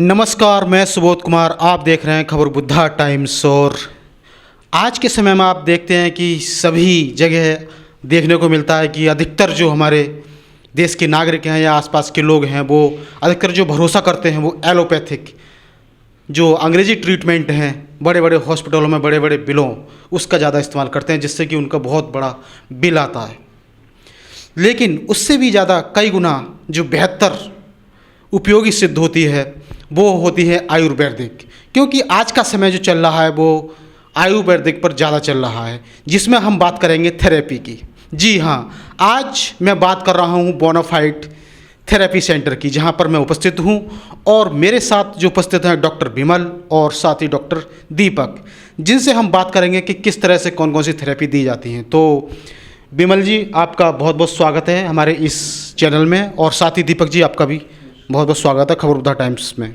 नमस्कार, मैं सुबोध कुमार। आप देख रहे हैं खबर बुद्धा टाइम्स। और आज के समय में आप देखते हैं कि सभी जगह देखने को मिलता है कि अधिकतर जो हमारे देश के नागरिक हैं या आसपास के लोग हैं, वो अधिकतर जो भरोसा करते हैं वो एलोपैथिक जो अंग्रेजी ट्रीटमेंट हैं, बड़े बड़े हॉस्पिटलों में बड़े बड़े बिलों उसका ज़्यादा इस्तेमाल करते हैं, जिससे कि उनका बहुत बड़ा बिल आता है। लेकिन उससे भी ज़्यादा कई गुना जो बेहतर उपयोगी सिद्ध होती है वो होती है आयुर्वेदिक, क्योंकि आज का समय जो चल रहा है वो आयुर्वेदिक पर ज़्यादा चल रहा है, जिसमें हम बात करेंगे थेरेपी की। जी हाँ, आज मैं बात कर रहा हूँ बोनाफाइड थेरेपी सेंटर की, जहाँ पर मैं उपस्थित हूँ और मेरे साथ जो उपस्थित हैं डॉक्टर विमल और साथ ही डॉक्टर दीपक, जिनसे हम बात करेंगे कि किस तरह से कौन कौन सी थेरेपी दी जाती हैं। तो विमल जी, आपका बहुत बहुत स्वागत है हमारे इस चैनल में, और साथ ही दीपक जी, आपका भी बहुत बहुत स्वागत है खबर बुद्धा टाइम्स में।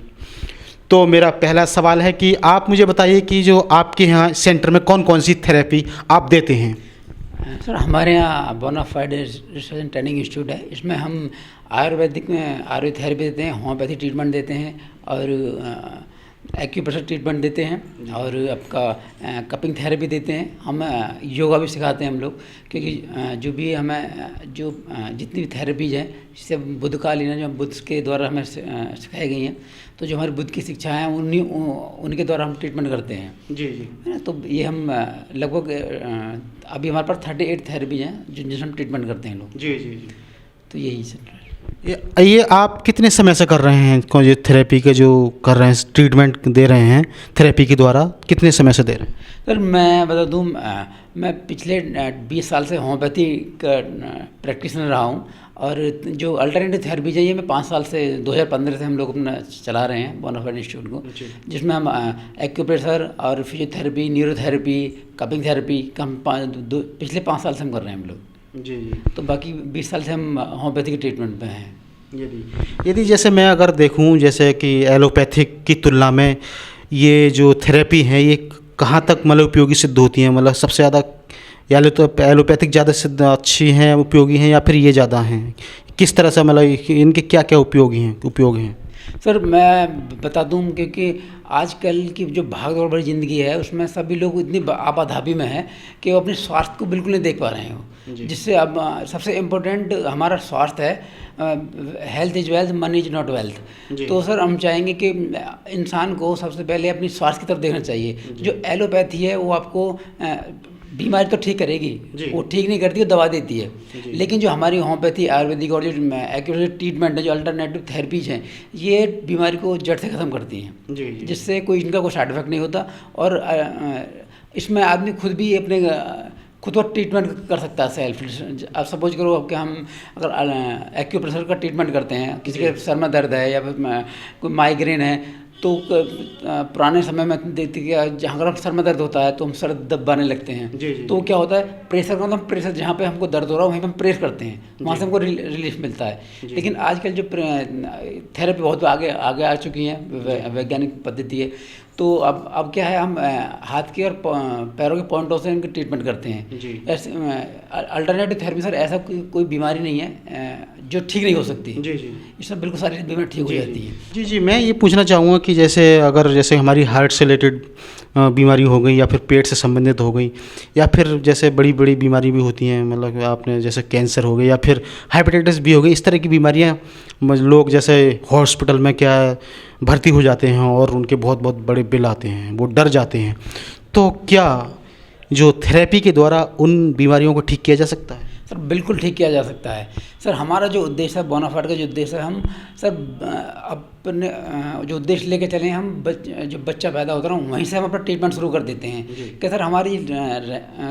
तो मेरा पहला सवाल है कि आप मुझे बताइए कि जो आपके यहाँ सेंटर में कौन कौन सी थेरेपी आप देते हैं। सर, हमारे यहाँ bonafide research and training institute है। इसमें हम आयुर्वेदिक में आयुर्वेद थेरेपी देते हैं, होम्योपैथी ट्रीटमेंट देते हैं और एक्यूप्रेशर ट्रीटमेंट देते हैं और आपका कपिंग थेरेपी देते हैं। हम योगा भी सिखाते हैं हम लोग, क्योंकि जो भी हमें जो जितनी भी थेरेपीज हैं इससे बुद्धकालीन है, जो बुद्ध के द्वारा हमें सिखाई गई हैं, तो जो हमारे बुद्ध की शिक्षा है उनके द्वारा हम ट्रीटमेंट करते हैं। जी जी, है ना। तो ये हम लगभग अभी हमारे पास 38 थेरेपीज हैं जिनसे हम ट्रीटमेंट करते हैं लोग। जी जी जी, तो यही चल रहा है। ये आप कितने समय से कर रहे हैं, कौन ये थेरेपी के जो कर रहे हैं, ट्रीटमेंट दे रहे हैं थेरेपी के द्वारा, कितने समय से दे रहे हैं? सर, मैं बता दूँ, मैं पिछले 20 साल से होम्योपैथी का प्रैक्टिशनर रहा हूँ, और जो अल्टरनेटिव थेरेपी है ये मैं 5 साल से 2015 से हम लोग अपना चला रहे हैं बोनाफाइड इंस्टीट्यूट को, जिसमें हम एक्यूप्रेशर और फिजियोथेरेपी, न्यूरोथेरेपी, कपिंग थेरेपी का हम पिछले 5 साल से हम कर रहे हैं हम लोग। जी जी, तो बाकी 20 साल से हम होम्योपैथी के ट्रीटमेंट पे हैं। यदि जैसे मैं अगर देखूं, जैसे कि एलोपैथिक की तुलना में ये जो थेरेपी है ये कहाँ तक मतलब उपयोगी सिद्ध होती हैं, मतलब सबसे ज़्यादा, या तो एलोपैथिक ज़्यादा सिद्ध अच्छी हैं, उपयोगी हैं, या फिर ये ज़्यादा हैं? किस तरह से मतलब इनके क्या क्या उपयोग हैं? सर, मैं बता दूं, क्योंकि आजकल की जो भाग-दौड़ भरी ज़िंदगी है उसमें सभी लोग इतनी आपाधापी में हैं कि वो अपने स्वास्थ्य को बिल्कुल नहीं देख पा रहे हो, जिससे अब सबसे इम्पोर्टेंट हमारा स्वास्थ्य है। Health is wealth, money is not wealth. तो सर, हम चाहेंगे कि इंसान को सबसे पहले अपनी स्वास्थ्य की तरफ देखना चाहिए। जो एलोपैथी है वो आपको बीमारी तो ठीक करेगी, वो ठीक नहीं करती, वो दवा देती है। लेकिन जो हमारी होम्योपैथी, आयुर्वेदिक और जो एक्यूप्रेशर ट्रीटमेंट है, जो अल्टरनेटिव थेरेपीज हैं, ये बीमारी को जड़ से ख़त्म करती हैं, जिससे कोई इनका कोई साइड इफेक्ट नहीं होता। और इसमें आदमी खुद भी अपने खुद को ट्रीटमेंट कर सकता है सेल्फ। आप सपोज करो कि हम अगर एक्यूप्रेशर का ट्रीटमेंट करते हैं, किसी के सर में दर्द है या फिर कोई माइग्रेन है, तो पुराने समय में देखते कि जहाँ अगर सर में दर्द होता है तो हम सर दबाने लगते हैं। तो क्या होता है, प्रेशर का मतलब प्रेशर जहाँ पे हमको दर्द हो रहा है वहीं पे हम प्रेस करते हैं, वहाँ से हमको रिलीफ मिलता है। लेकिन आजकल जो थेरेपी बहुत आगे आ चुकी है, वैज्ञानिक पद्धति है। तो अब क्या है, हम हाथ के और पैरों के पॉइंटों से इनकी ट्रीटमेंट करते हैं। ऐसे अल्टरनेटिव थेरेपी सर ऐसा कोई बीमारी नहीं है जो ठीक नहीं हो सकती। जी जी, इसमें बिल्कुल सारी बीमारी ठीक हो जाती है। जी जी, मैं ये पूछना चाहूँगा कि जैसे हमारी हार्ट से रिलेटेड बीमारी हो गई, या फिर पेट से संबंधित हो गई, या फिर जैसे बड़ी बड़ी बीमारी भी होती हैं, मतलब आपने जैसे कैंसर हो गई या फिर हेपेटाइटिस भी हो गई, इस तरह की बीमारियाँ लोग जैसे हॉस्पिटल में क्या भर्ती हो जाते हैं और उनके बहुत बहुत बड़े बिल आते हैं, वो डर जाते हैं। तो क्या जो थेरेपी के द्वारा उन बीमारियों को ठीक किया जा सकता है? सर, बिल्कुल ठीक किया जा सकता है। सर, हमारा जो उद्देश्य है बोनाफाइड का, जो उद्देश्य है, हम सर अपने जो उद्देश्य लेके चले, हम जो बच्चा पैदा होता है वहीं से हम अपना ट्रीटमेंट शुरू कर देते हैं। कि सर, हमारी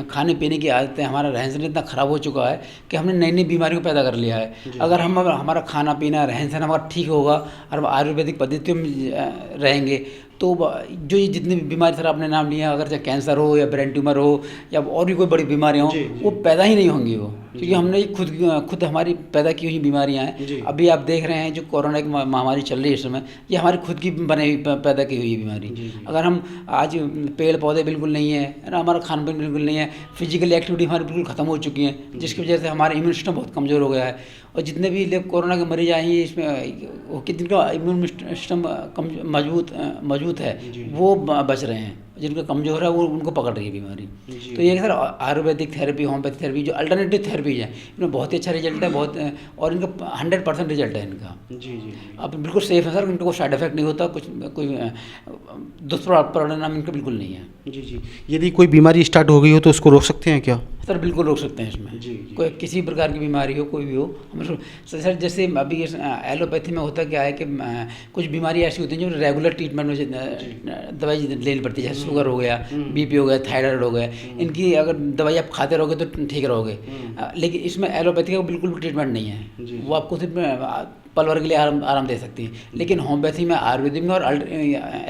खाने पीने की आदतें, हमारा रहन सहन इतना ख़राब हो चुका है कि हमने नई नई बीमारियों को पैदा कर लिया है। अगर हमारा खाना पीना, रहन सहन हमारा ठीक होगा और आयुर्वेदिक पद्धतियों में रहेंगे, तो जो ये जितनी भी बीमारी सर आपने नाम लिया, अगर चाहे कैंसर हो या ब्रेन ट्यूमर हो या और भी कोई बड़ी बीमारियाँ हो, वो पैदा ही नहीं होंगी वो। क्योंकि हमने ये खुद हमारी पैदा की हुई बीमारियां हैं। अभी आप देख रहे हैं जो कोरोना की महामारी चल रही है इस समय, ये हमारी खुद की बनी हुई पैदा की हुई बीमारी। अगर हम आज पेड़ पौधे बिल्कुल नहीं है ना, हमारा खान पान बिल्कुल नहीं है, फिजिकल एक्टिविटी हमारी बिल्कुल ख़त्म हो चुकी है, जिसकी वजह से हमारा इम्यून सिस्टम बहुत कमज़ोर हो गया है। और जितने भी लोग कोरोना के मरीज आए हैं इसमें वो जिनका इम्यून सिस्टम मजबूत है वो बच रहे हैं, जिनका कमज़ोर है वो उनको पकड़ रही है बीमारी। तो ये sir Ayurvedic therapy, homeopathic therapy जो अल्टरनेटिव थेरेपीज हैं, इनमें बहुत ही अच्छा रिजल्ट है, बहुत, और इनका 100% रिजल्ट है इनका। अब बिल्कुल सेफ है सर, इनका कोई साइड इफेक्ट नहीं होता, कोई दुष्परिणाम इनका बिल्कुल नहीं है। यदि कोई बीमारी स्टार्ट हो गई हो तो उसको रोक सकते हैं क्या? सर बिल्कुल रोक सकते हैं इसमें। कोई किसी प्रकार की बीमारी हो, कोई भी हो, हम सर जैसे अभी एलोपैथी में होता क्या है कि कुछ बीमारी ऐसी होती हैं जो रेगुलर ट्रीटमेंट में दवाई लेनी पड़ती है, जैसे शुगर हो गया, बीपी हो गया, थायराइड हो गया, इनकी अगर दवाई आप खाते रहोगे तो ठीक रहोगे। लेकिन इसमें एलोपैथी का बिल्कुल भी ट्रीटमेंट नहीं है, वो आपको सिर्फ पल भर के लिए आराम दे सकती है। लेकिन होम्योपैथी में, आयुर्वेदिक में और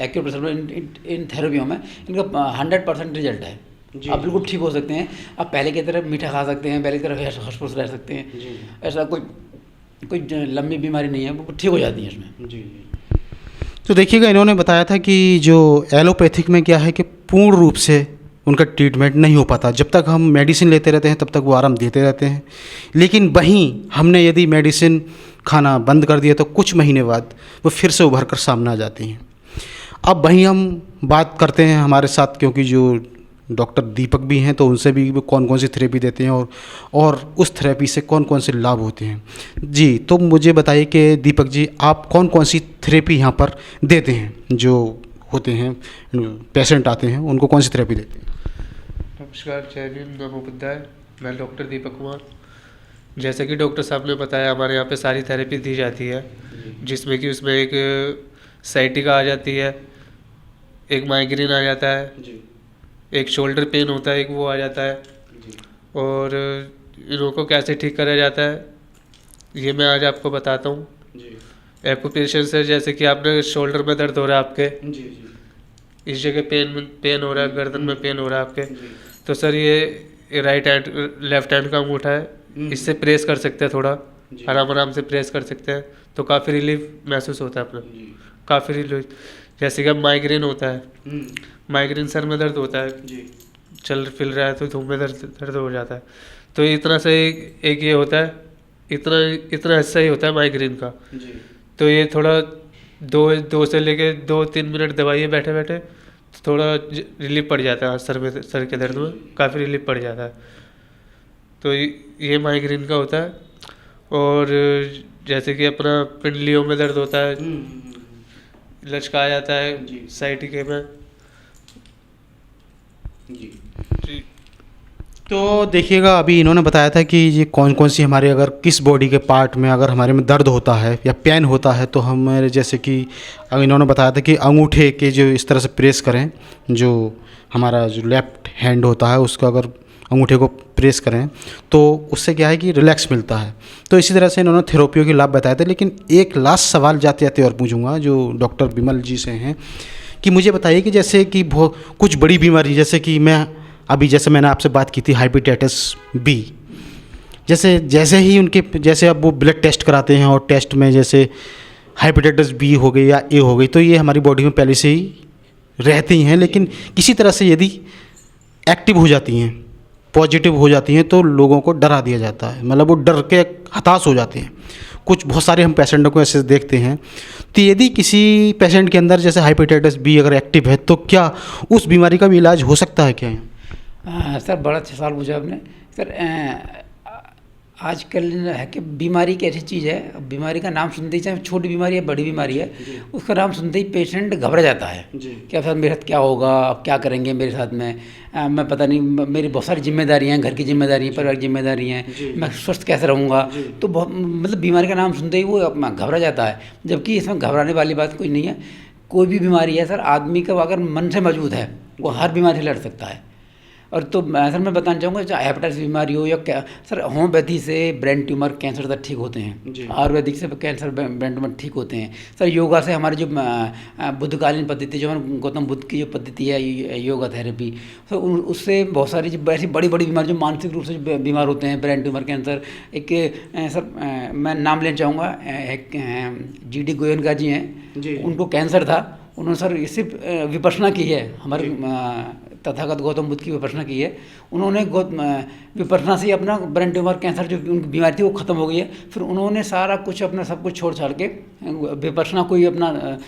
एक्यूप्रेशर इन थेरेपियों में इनका 100% रिजल्ट है। आप बिल्कुल ठीक हो सकते हैं, आप पहले की तरह मीठा खा सकते हैं, पहले की तरह हंस-फुस रह सकते हैं। ऐसा कोई लंबी बीमारी नहीं है, वो ठीक हो जाती है इसमें। तो देखिएगा, इन्होंने बताया था कि जो एलोपैथिक में क्या है कि पूर्ण रूप से उनका ट्रीटमेंट नहीं हो पाता, जब तक हम मेडिसिन लेते रहते हैं तब तक वो आराम देते रहते हैं। लेकिन वहीं हमने यदि मेडिसिन खाना बंद कर दिया तो कुछ महीने बाद वो फिर से उभर कर सामने आ जाती हैं। अब वहीं हम बात करते हैं हमारे साथ, क्योंकि जो डॉक्टर दीपक भी हैं तो उनसे भी वो कौन कौन सी थेरेपी देते हैं और उस थेरेपी से कौन कौन से लाभ होते हैं। जी, तो मुझे बताइए कि दीपक जी, आप कौन कौन सी थेरेपी यहाँ पर देते हैं? जो होते हैं पेशेंट आते हैं उनको कौन सी थेरेपी देते हैं? नमस्कार, जय भीम, नमो बुद्धाय। मैं डॉक्टर दीपक कुमार। जैसे कि डॉक्टर साहब ने बताया, हमारे यहाँ पे सारी थेरेपी दी जाती है, जिसमें कि उसमें एक साइटिका आ जाती है, एक माइग्रेन आ जाता है, एक शोल्डर पेन होता है, एक वो आ जाता है। और इनको को कैसे ठीक करा जाता है ये मैं आज आपको बताता हूँ। एक्यूप्रेशर से, जैसे कि आपने शोल्डर में दर्द हो रहा है आपके, इस जगह पेन हो रहा है, गर्दन में पेन हो रहा है आपके, तो सर ये राइट हैंड लेफ्ट हैंड का अंगूठा है, इससे प्रेस कर सकते हैं, थोड़ा आराम से प्रेस कर सकते हैं, तो काफ़ी रिलीफ महसूस होता है अपना, काफ़ी रिलीफ। जैसे कि अब माइग्रेन होता है, माइग्रेन सर में दर्द होता है, चल फिर रहा है तो धूप में दर्द हो जाता है, तो इतना सा एक ये होता है, इतना हिस्सा ही होता है माइग्रेन का। तो ये थोड़ा दो से लेके 2-3 मिनट दबाइए बैठे बैठे, तो थोड़ा रिलीफ पड़ जाता है सर के दर्द में, काफ़ी रिलीफ पड़ जाता है। तो ये माइग्रेन का होता है। और जैसे कि अपना पिंडलियों में दर्द होता है, लचका जाता है साइटिके में। जी। तो देखिएगा, अभी इन्होंने बताया था कि ये कौन कौन सी हमारे अगर किस बॉडी के पार्ट में अगर हमारे में दर्द होता है या पेन होता है तो हमारे, जैसे कि इन्होंने बताया था कि अंगूठे के जो इस तरह से प्रेस करें, जो हमारा जो लेफ्ट हैंड होता है उसका अगर अंगूठे को प्रेस करें तो उससे क्या है कि रिलैक्स मिलता है। तो इसी तरह से इन्होंने थेरेपियों के लाभ बताए थे। लेकिन एक लास्ट सवाल जाते जाते और पूछूंगा जो डॉक्टर विमल जी से हैं, कि मुझे बताइए कि जैसे कि कुछ बड़ी बीमारी, जैसे कि जैसे मैंने आपसे बात की थी हेपेटाइटिस बी, जैसे ही उनके जैसे अब वो ब्लड टेस्ट कराते हैं और टेस्ट में जैसे हेपेटाइटिस बी हो गई या ए हो गई, तो ये हमारी बॉडी में पहले से ही रहती हैं, लेकिन किसी तरह से यदि एक्टिव हो जाती हैं, पॉजिटिव हो जाती हैं, तो लोगों को डरा दिया जाता है, मतलब वो डर के हताश हो जाते हैं। बहुत सारे हम पेशेंटों को ऐसे देखते हैं। तो यदि किसी पेशेंट के अंदर जैसे हेपेटाइटिस बी अगर एक्टिव है तो क्या उस बीमारी का भी इलाज हो सकता है क्या? सर बड़ा अच्छा सवाल पूछा आपने। सर आजकल है कि बीमारी एक ऐसी चीज़ है, बीमारी का नाम सुनते ही, चाहे छोटी बीमारी है बड़ी बीमारी है, उसका नाम सुनते ही पेशेंट घबरा जाता है। क्या सर मेरे साथ क्या होगा, अब क्या करेंगे मेरे साथ में, मैं पता नहीं, मेरी बहुत सारी जिम्मेदारियाँ हैं, घर की जिम्मेदारी, परिवार की जिम्मेदारी हैं, मैं स्वस्थ कैसे रहूँगा। तो मतलब बीमारी का नाम सुनते ही वो घबरा जाता है, जबकि इसमें घबराने वाली बात कोई नहीं है। कोई भी बीमारी है सर, आदमी का अगर मन से मजबूत है वो हर बीमारी से लड़ सकता है। और तो सर मैं बताना चाहूँगा, चाहे हेपेटाइटिस बीमारी हो या क्या सर, होम्योपैथी से ब्रेन ट्यूमर कैंसर तक ठीक होते हैं, आयुर्वेदिक से कैंसर ब्रेन ट्यूमर ठीक होते हैं सर। योगा से हमारी जो बुद्धकालीन पद्धति, जो हमारे गौतम बुद्ध की जो पद्धति है योगा थेरेपी, तो उससे बहुत सारी जो ऐसी बड़ी बड़ी बीमारी जो मानसिक रूप से बीमार होते हैं, ब्रेन ट्यूमर, कैंसर, एक सर मैं नाम लेना चाहूँगा, एक GD गोयनका जी हैं, उनको कैंसर था, उन्होंने सर सिर्फ विपश्यना की है, हमारे तथागत गौतम बुद्ध की विपश्यना की है उन्होंने। विपश्यना से अपना ब्रेन ट्यूमर कैंसर जो उनकी बीमारी थी वो ख़त्म हो गई है। फिर उन्होंने सारा कुछ अपना सब कुछ छोड़ छाड़ के विपश्यना को ही अपना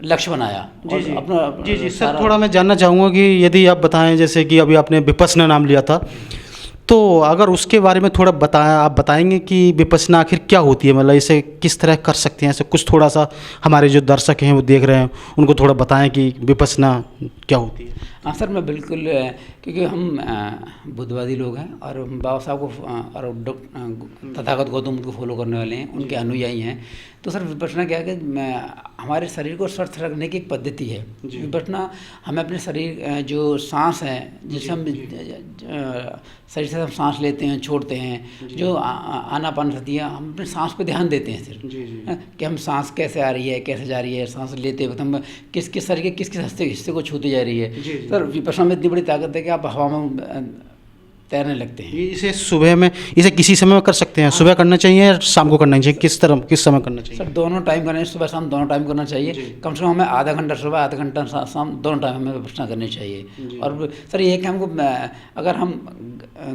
लक्ष्य बनाया। जी सर, थोड़ा मैं जानना चाहूँगा कि यदि आप बताएं, जैसे कि अभी आपने विपश्यना नाम लिया था, तो अगर उसके बारे में थोड़ा आप बताएंगे कि विपश्यना आखिर क्या होती है, मतलब इसे किस तरह कर सकते हैं, ऐसे कुछ थोड़ा सा हमारे जो दर्शक हैं वो देख रहे हैं उनको थोड़ा बताएं कि विपश्यना क्या होती है। हाँ सर, मैं बिल्कुल, क्योंकि हम बुद्धवादी लोग हैं और बाबा साहब को और तथागत गौतम बुद्ध को फॉलो करने वाले हैं, उनके अनुयायी हैं। तो सर विपश्यना क्या है कि हमारे शरीर को स्वस्थ रखने की एक पद्धति है। विपश्यना हमें अपने शरीर जो सांस है, जिससे हम शरीर से हम सांस लेते हैं, छोड़ते हैं, जो आनापानसति है, हम अपने सांस पे ध्यान देते हैं सिर्फ, कि हम सांस कैसे आ रही है, कैसे जा रही है, सांस लेते वक्त हम किस किस शरीर के किस किस हिस्से को छूती जा रही है। सर विपश्यना में इतनी बड़ी ताकत है कि आप हवा में तैरने लगते हैं। इसे सुबह में, इसे किसी समय में कर सकते हैं, सुबह करना चाहिए या शाम को करना चाहिए, किस समय करना चाहिए? सर दोनों टाइम करना चाहिए, सुबह शाम दोनों टाइम करना चाहिए। कम से कम हमें आधा घंटा सुबह, आधा घंटा शाम, दोनों टाइम हमें विपश्यना करनी चाहिए। और सर ये है कि हमको, अगर हम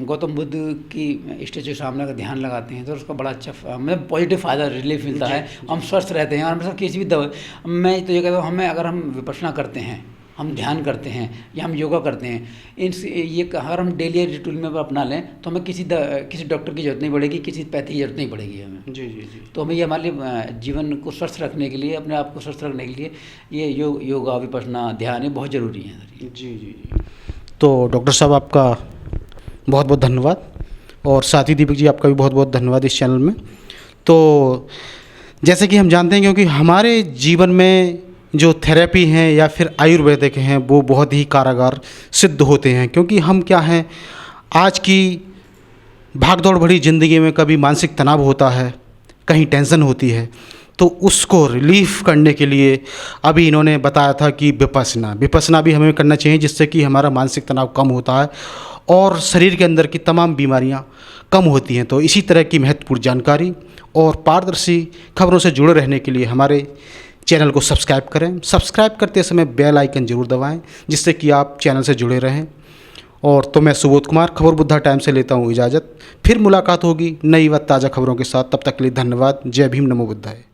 गौतम बुद्ध की स्टेचू सामने का ध्यान लगाते हैं तो उसका बड़ा अच्छा हमें पॉजिटिव फ़ायदा रिलीफ मिलता है, हम स्वस्थ रहते हैं। और हम सब किसी भी दवा, मैं तो ये कहता हूँ, हमें अगर हम विपश्यना करते हैं, हम ध्यान करते हैं या हम योगा करते हैं, ये अगर हम डेली रूटीन में अपना लें तो हमें किसी डॉक्टर की ज़रूरत नहीं पड़ेगी, किसी पैथी की ज़रूरत नहीं पड़ेगी हमें। जी। तो हमें ये हमारे जीवन को स्वस्थ रखने के लिए, अपने आप को स्वस्थ रखने के लिए ये योगा, विपश्यना, ध्यान, ये बहुत ज़रूरी है। जी। तो डॉक्टर साहब आपका बहुत बहुत धन्यवाद, और साथ ही दीपक जी आपका भी बहुत बहुत धन्यवाद इस चैनल में। तो जैसे कि हम जानते हैं, क्योंकि हमारे जीवन में जो थेरेपी हैं या फिर आयुर्वेदिक हैं वो बहुत ही कारगर सिद्ध होते हैं, क्योंकि हम क्या हैं, आज की भागदौड़ भरी ज़िंदगी में कभी मानसिक तनाव होता है, कहीं टेंशन होती है, तो उसको रिलीफ करने के लिए अभी इन्होंने बताया था कि विपश्यना भी हमें करना चाहिए, जिससे कि हमारा मानसिक तनाव कम होता है और शरीर के अंदर की तमाम बीमारियां कम होती हैं। तो इसी तरह की महत्वपूर्ण जानकारी और पारदर्शी खबरों से जुड़े रहने के लिए हमारे चैनल को सब्सक्राइब करें। सब्सक्राइब करते समय बेल आइकन जरूर दबाएं, जिससे कि आप चैनल से जुड़े रहें। और तो मैं सुबोध कुमार खबर बुद्धा टाइम से लेता हूँ इजाज़त। फिर मुलाकात होगी नई व ताज़ा खबरों के साथ, तब तक के लिए धन्यवाद। जय भीम, नमो बुद्धाय।